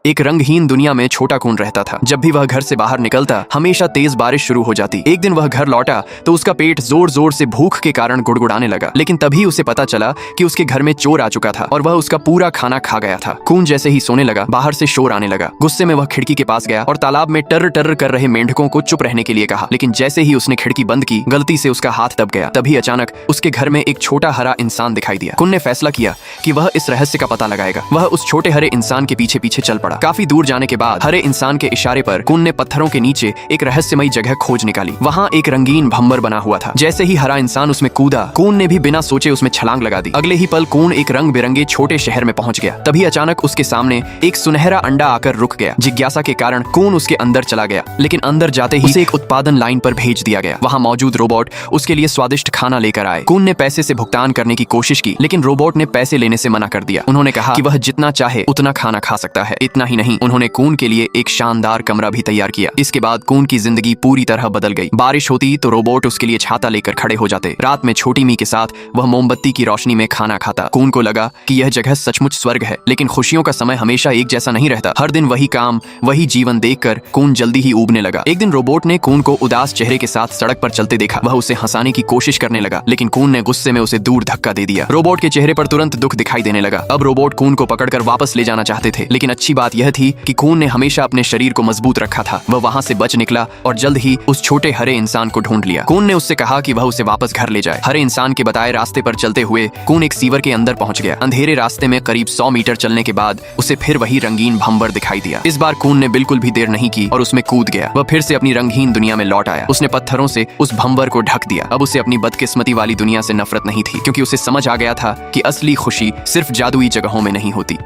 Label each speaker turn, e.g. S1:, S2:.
S1: एक रंगहीन दुनिया में छोटा कून रहता था। जब भी वह घर से बाहर निकलता हमेशा तेज बारिश शुरू हो जाती। एक दिन वह घर लौटा तो उसका पेट जोर जोर से भूख के कारण गुड़गुड़ाने लगा, लेकिन तभी उसे पता चला कि उसके घर में चोर आ चुका था और वह उसका पूरा खाना खा गया था। कून जैसे ही सोने लगा बाहर से शोर आने लगा। गुस्से में वह खिड़की के पास गया और तालाब में टर्र टर्र कर रहे मेंढकों को चुप रहने के लिए कहा, लेकिन जैसे ही उसने खिड़की बंद की गलती से उसका हाथ दब गया। तभी अचानक उसके घर में एक छोटा हरा इंसान दिखाई दिया। कून ने फैसला किया कि वह इस रहस्य का पता लगाएगा। वह उस छोटे हरे इंसान के पीछे पीछे चल पड़ा। काफी दूर जाने के बाद हरे इंसान के इशारे पर कून ने पत्थरों के नीचे एक रहस्यमयी जगह खोज निकाली। वहाँ एक रंगीन भंवर बना हुआ था। जैसे ही हरा इंसान उसमें कूदा कून ने भी बिना सोचे उसमें छलांग लगा दी। अगले ही पल कून एक रंग बिरंगे छोटे शहर में पहुंच गया। तभी अचानक उसके सामने एक सुनहरा अंडा आकर रुक गया। जिज्ञासा के कारण कून उसके अंदर चला गया, लेकिन अंदर जाते ही उसे एक उत्पादन लाइन पर भेज दिया गया। वहाँ मौजूद रोबोट उसके लिए स्वादिष्ट खाना लेकर आए। कून ने पैसे से भुगतान करने की कोशिश की, लेकिन रोबोट ने पैसे लेने से मना कर दिया। उन्होंने कहा कि वह जितना चाहे उतना खाना खा सकता है। इतना ही नहीं, उन्होंने कून के लिए एक शानदार कमरा भी तैयार किया। इसके बाद कून की जिंदगी पूरी तरह बदल गई। बारिश होती तो रोबोट उसके लिए छाता लेकर खड़े हो जाते। रात में छोटी मी के साथ वह मोमबत्ती की रोशनी में खाना खाता। कून को लगा कि यह जगह सचमुच स्वर्ग है, लेकिन खुशियों का समय हमेशा एक जैसा नहीं रहता। हर दिन वही काम वही जीवन देखकर कून जल्दी ही ऊबने लगा। एक दिन रोबोट ने कून को उदास चेहरे के साथ सड़क पर चलते देखा। वह उसे हंसाने की कोशिश करने लगा, लेकिन कून ने गुस्से में उसे दूर धक्का दे दिया। रोबोट के चेहरे पर तुरंत दुख दिखाई देने लगा। अब रोबोट कून को पकड़कर वापस ले जाना चाहते थे, लेकिन अच्छी बात यह थी कि कून ने हमेशा अपने शरीर को मजबूत रखा था। वह वहां से बच निकला और जल्द ही उस छोटे हरे इंसान को ढूंढ लिया। कून ने उससे कहा कि वह उसे वापस घर ले जाए। हरे इंसान के बताए रास्ते पर चलते हुए कून एक सीवर के अंदर पहुंच गया। अंधेरे रास्ते में करीब 100 मीटर चलने के बाद उसे फिर वही रंगीन भंवर दिखाई दिया। इस बार कून ने बिल्कुल भी देर नहीं की और उसमें कूद गया। वह फिर से अपनी रंगहीन दुनिया में लौट आया। उसने पत्थरों से उस भंवर को ढक दिया। अब उसे अपनी बदकिस्मती वाली दुनिया से नफरत नहीं थी, क्योंकि उसे समझ आ गया था कि असली खुशी सिर्फ जादुई जगहों में नहीं होती।